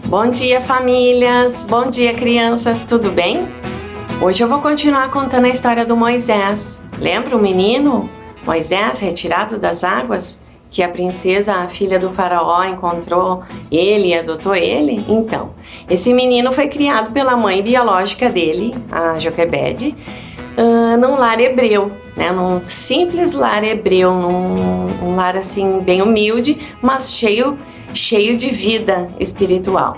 Bom dia, famílias! Bom dia, crianças! Tudo bem? Hoje eu vou continuar contando a história do Moisés. Lembra o menino Moisés retirado das águas? Que a princesa, a filha do faraó, encontrou ele e adotou ele? Então, esse menino foi criado pela mãe biológica dele, a Joquebede, num lar hebreu, né? Num simples lar hebreu, num lar assim bem humilde, mas cheio de vida espiritual.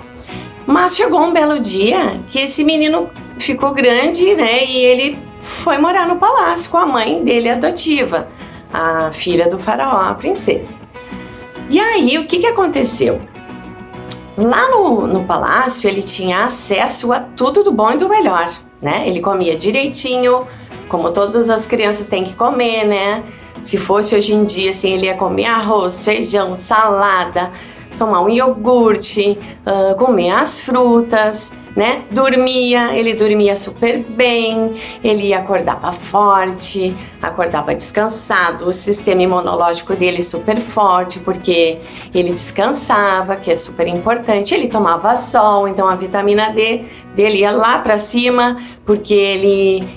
Mas chegou um belo dia que esse menino ficou grande, né? E ele foi morar no palácio com a mãe dele adotiva, a filha do faraó, a princesa. E aí, o que aconteceu? Lá no palácio, ele tinha acesso a tudo do bom e do melhor, né? Ele comia direitinho, como todas as crianças têm que comer, né? Se fosse hoje em dia, assim, ele ia comer arroz, feijão, salada, tomar um iogurte, comer as frutas, né? Ele dormia super bem, ele acordava forte, acordava descansado, o sistema imunológico dele super forte, porque ele descansava, que é super importante, ele tomava sol, então a vitamina D dele ia lá para cima, porque ele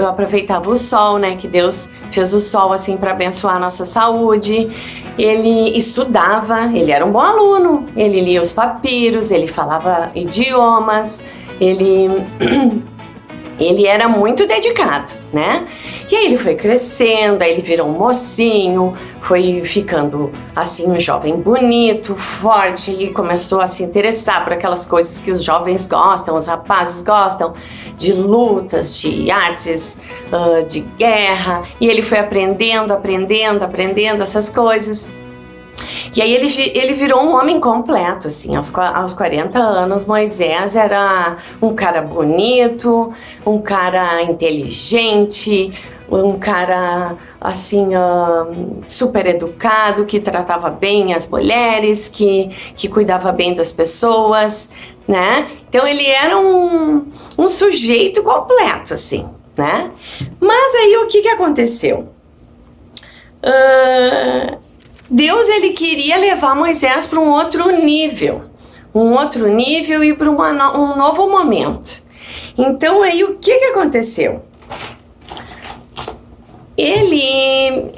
aproveitava o sol, né? Que Deus fez o sol assim para abençoar a nossa saúde. Ele estudava, ele era um bom aluno, ele lia os papiros, ele falava idiomas, ele era muito dedicado, né? E aí ele foi crescendo, aí ele virou um mocinho, foi ficando assim um jovem bonito, forte, e começou a se interessar por aquelas coisas que os jovens gostam, os rapazes gostam, de lutas, de artes, de guerra, e ele foi aprendendo essas coisas. E aí ele virou um homem completo, assim, aos 40 anos, Moisés era um cara bonito, um cara inteligente, um cara, assim, super educado, que tratava bem as mulheres, que cuidava bem das pessoas, né? Então ele era um sujeito completo, assim, né? Mas aí o que aconteceu? Deus, ele queria levar Moisés para um outro nível e para um novo momento. Então aí o que aconteceu? Ele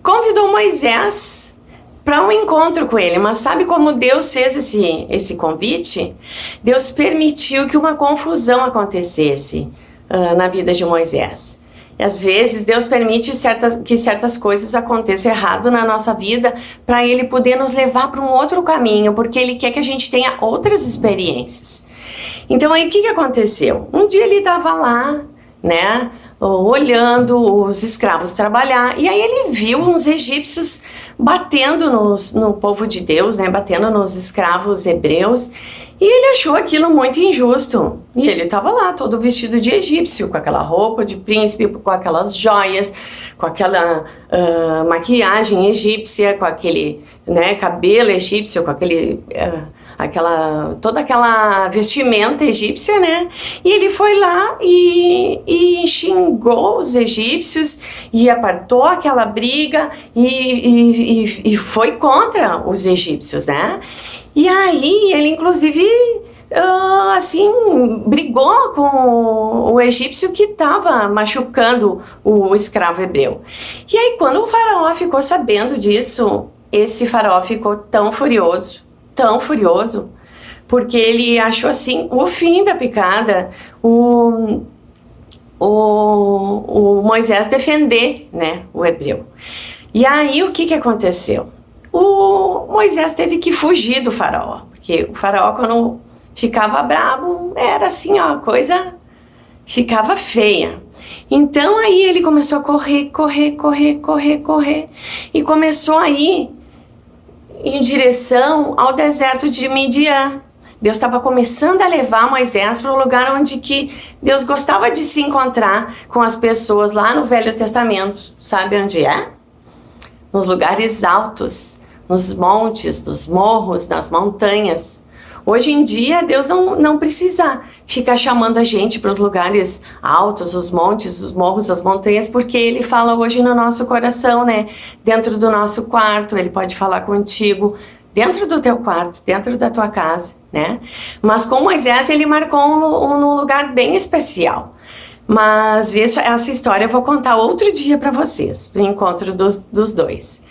convidou Moisés para um encontro com ele, mas sabe como Deus fez esse convite? Deus permitiu que uma confusão acontecesse na vida de Moisés. E às vezes Deus permite que certas coisas aconteçam errado na nossa vida para Ele poder nos levar para um outro caminho, porque Ele quer que a gente tenha outras experiências. Então aí o que aconteceu? Um dia ele estava lá, né, olhando os escravos trabalhar, e aí ele viu uns egípcios batendo no povo de Deus, né, batendo nos escravos hebreus, e ele achou aquilo muito injusto. E ele estava lá, todo vestido de egípcio, com aquela roupa de príncipe, com aquelas joias, com aquela maquiagem egípcia, com aquele, né, cabelo egípcio, com aquele... toda aquela vestimenta egípcia, né? E ele foi lá e xingou os egípcios e apartou aquela briga e foi contra os egípcios, né? E aí ele, inclusive, assim, brigou com o egípcio que estava machucando o escravo hebreu. E aí, quando o faraó ficou sabendo disso, esse faraó ficou tão furioso, porque ele achou assim o fim da picada, o Moisés defender, né, o hebreu. E aí o que aconteceu? O Moisés teve que fugir do faraó, porque o faraó, quando ficava bravo, era assim, ó, a coisa ficava feia. Então aí ele começou a correr, e começou a ir em direção ao deserto de Midian. Deus estava começando a levar Moisés para o lugar onde que Deus gostava de se encontrar com as pessoas lá no Velho Testamento. Sabe onde é? Nos lugares altos, nos montes, nos morros, nas montanhas. Hoje em dia, Deus não precisa ficar chamando a gente para os lugares altos, os montes, os morros, as montanhas, porque Ele fala hoje no nosso coração, né? Dentro do nosso quarto, Ele pode falar contigo. dentro do teu quarto, dentro da tua casa, né? Mas com Moisés ele marcou num lugar bem especial. Mas essa história eu vou contar outro dia para vocês, do encontro dos dois.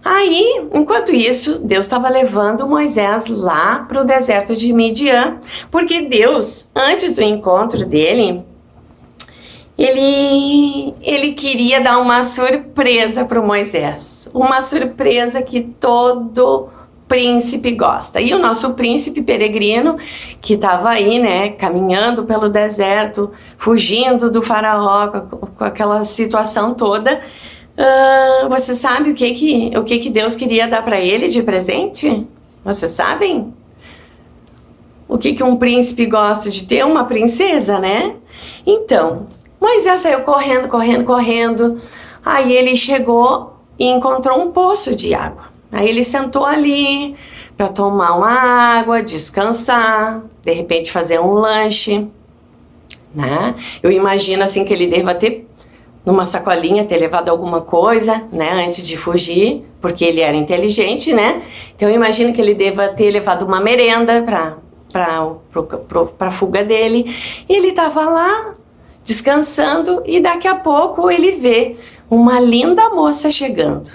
Aí, enquanto isso, Deus estava levando Moisés lá para o deserto de Midian, porque Deus, antes do encontro dele, ele queria dar uma surpresa para o Moisés, uma surpresa que todo príncipe gosta. E o nosso príncipe peregrino, que estava aí, né, caminhando pelo deserto, fugindo do faraó, com aquela situação toda, você sabe o que Deus queria dar para ele de presente? Vocês sabem? O que um príncipe gosta de ter? Uma princesa, né? Então, Moisés saiu correndo. Aí ele chegou e encontrou um poço de água. Aí ele sentou ali para tomar uma água, descansar, de repente fazer um lanche, né? Eu imagino assim que ele deva ter numa sacolinha ter levado alguma coisa, né, antes de fugir, porque ele era inteligente, né? Então eu imagino que ele deva ter levado uma merenda para a fuga dele. E ele estava lá descansando e daqui a pouco ele vê uma linda moça chegando.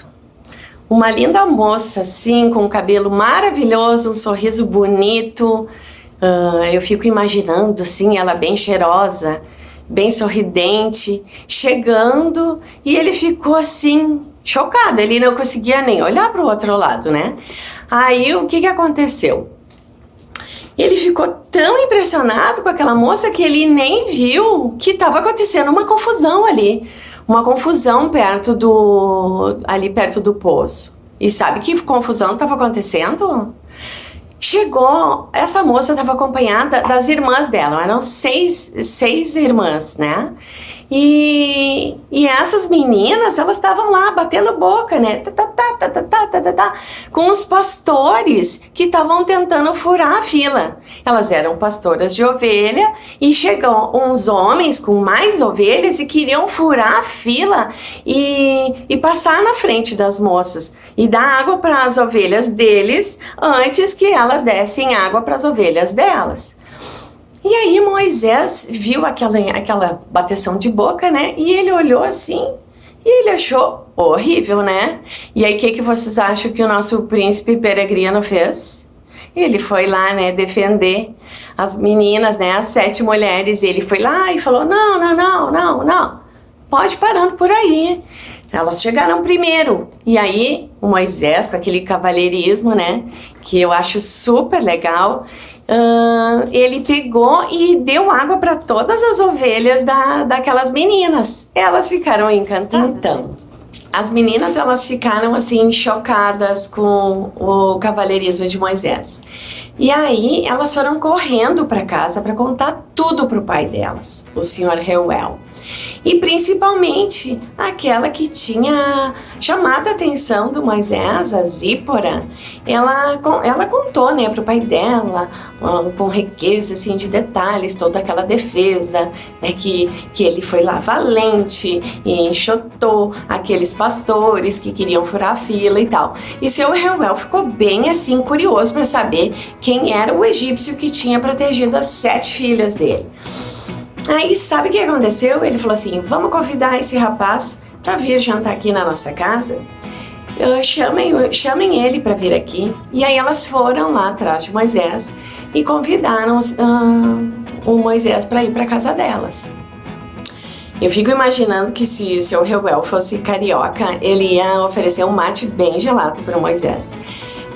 Uma linda moça, assim, com um cabelo maravilhoso, um sorriso bonito. Eu fico imaginando, assim, ela bem cheirosa, bem sorridente, chegando, e ele ficou assim, chocado, ele não conseguia nem olhar para o outro lado, né? Aí o que aconteceu? Ele ficou tão impressionado com aquela moça que ele nem viu que estava acontecendo uma confusão ali, uma confusão ali perto do poço. E sabe que confusão estava acontecendo? Chegou, essa moça estava acompanhada das irmãs dela, eram seis irmãs, né? E essas meninas, elas estavam lá batendo boca, né? Com os pastores que estavam tentando furar a fila. Elas eram pastoras de ovelha e chegam uns homens com mais ovelhas e queriam furar a fila e passar na frente das moças e dar água para as ovelhas deles antes que elas dessem água para as ovelhas delas. E aí Moisés viu aquela bateção de boca, né? E ele olhou assim e ele achou horrível, né? E aí o que vocês acham que o nosso príncipe peregrino fez? Ele foi lá, né, defender as meninas, né, as 7 mulheres. E ele foi lá e falou, não, pode parando por aí. Elas chegaram primeiro. E aí o Moisés, com aquele cavalheirismo, né, que eu acho super legal, ele pegou e deu água para todas as ovelhas daquelas meninas. Elas ficaram encantadas. Então, as meninas, elas ficaram assim chocadas com o cavalheirismo de Moisés. E aí elas foram correndo para casa para contar tudo para o pai delas, o senhor Reuel. E principalmente aquela que tinha chamado a atenção do Moisés, a Zípora, ela contou, né, para o pai dela, com riqueza assim, de detalhes, toda aquela defesa, né, que ele foi lá valente e enxotou aqueles pastores que queriam furar a fila e tal. E seu Reuel ficou bem assim curioso para saber quem era o egípcio que tinha protegido as 7 filhas dele. Aí sabe o que aconteceu? Ele falou assim, vamos convidar esse rapaz para vir jantar aqui na nossa casa? Chamem ele para vir aqui. E aí elas foram lá atrás de Moisés e convidaram o Moisés para ir para casa delas. Eu fico imaginando que se seu Reuel fosse carioca, ele ia oferecer um mate bem gelado para o Moisés.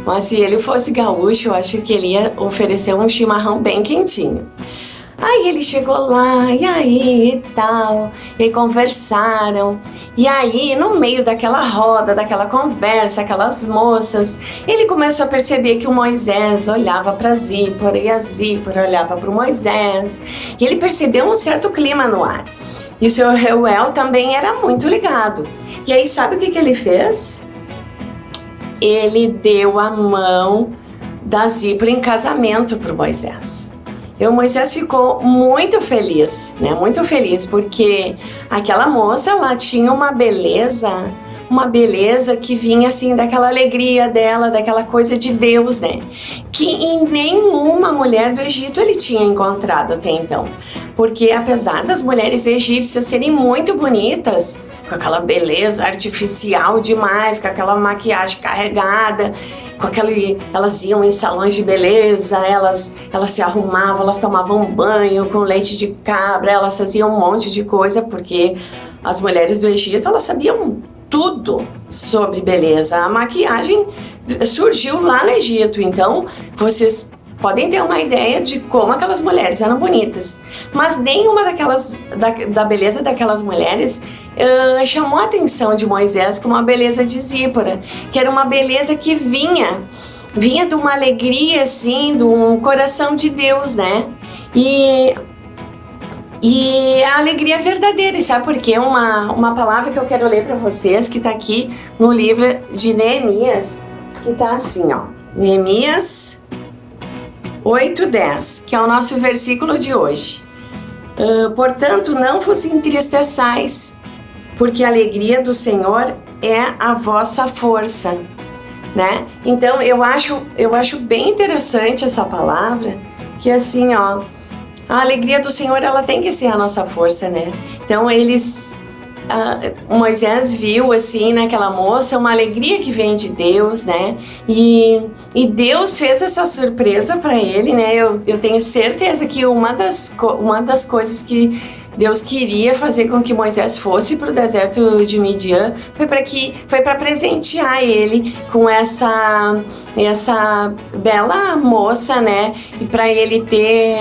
Mas se ele fosse gaúcho, eu acho que ele ia oferecer um chimarrão bem quentinho. Aí ele chegou lá, e aí e tal, e conversaram. E aí, no meio daquela roda, daquela conversa, aquelas moças, ele começou a perceber que o Moisés olhava para Zípora e a Zípora olhava para o Moisés. E ele percebeu um certo clima no ar. E o seu Reuel também era muito ligado. E aí, sabe o que ele fez? Ele deu a mão da Zípora em casamento para o Moisés. E o Moisés ficou muito feliz, né? Muito feliz, porque aquela moça, ela tinha uma beleza uma beleza que vinha assim daquela alegria dela, daquela coisa de Deus, né? Que em nenhuma mulher do Egito ele tinha encontrado até então. Porque apesar das mulheres egípcias serem muito bonitas, com aquela beleza artificial demais, com aquela maquiagem carregada, elas iam em salões de beleza, elas se arrumavam, elas tomavam banho com leite de cabra, elas faziam um monte de coisa, porque as mulheres do Egito, elas sabiam tudo sobre beleza. A maquiagem surgiu lá no Egito, então vocês podem ter uma ideia de como aquelas mulheres eram bonitas. Mas nenhuma da beleza daquelas mulheres chamou a atenção de Moisés como a beleza de Zípora, que era uma beleza que vinha de uma alegria, assim, de um coração de Deus, né? E a alegria verdadeira, sabe por quê? Uma palavra que eu quero ler para vocês, que tá aqui no livro de Neemias, que tá assim, ó. Neemias 8:10, que é o nosso versículo de hoje. Portanto, não vos entristeçais, porque a alegria do Senhor é a vossa força, né? Então, eu acho bem interessante essa palavra, que assim, ó, a alegria do Senhor, ela tem que ser a nossa força, né? Então, Moisés viu, assim, naquela moça, uma alegria que vem de Deus, né? E Deus fez essa surpresa para ele, né? Eu tenho certeza que uma das coisas que Deus queria fazer com que Moisés fosse para o deserto de Midian foi para presentear ele com essa bela moça, né? E para ele ter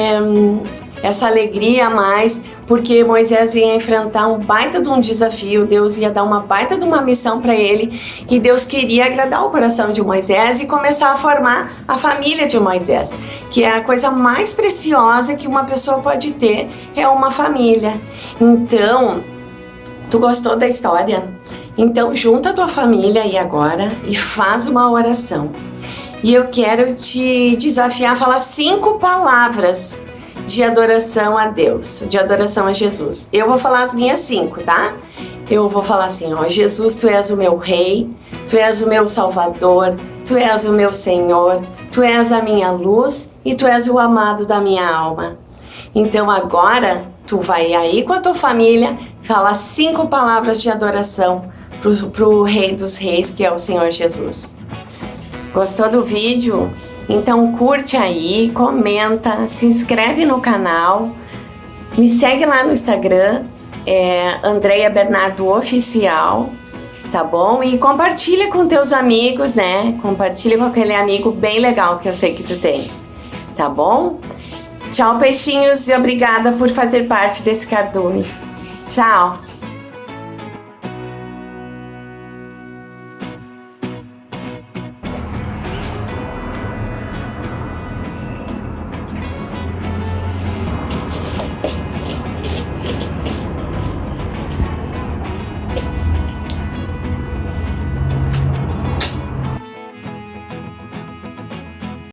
essa alegria a mais, porque Moisés ia enfrentar um baita de um desafio, Deus ia dar uma baita de uma missão para ele, e Deus queria agradar o coração de Moisés e começar a formar a família de Moisés, que é a coisa mais preciosa que uma pessoa pode ter, é uma família. Então, tu gostou da história? Então, junta a tua família aí agora e faz uma oração. E eu quero te desafiar a falar 5 palavras de adoração a Deus, de adoração a Jesus. Eu vou falar as minhas 5, tá? Eu vou falar assim, ó: Jesus, tu és o meu rei, tu és o meu salvador, tu és o meu Senhor, tu és a minha luz e tu és o amado da minha alma. Então agora, tu vai aí com a tua família falar 5 palavras de adoração pro Rei dos Reis, que é o Senhor Jesus. Gostou do vídeo? Então curte aí, comenta, se inscreve no canal, me segue lá no Instagram, Andreia Bernardo Oficial, tá bom? E compartilha com teus amigos, né? Compartilha com aquele amigo bem legal que eu sei que tu tem, tá bom? Tchau, peixinhos, e obrigada por fazer parte desse cardume. Tchau!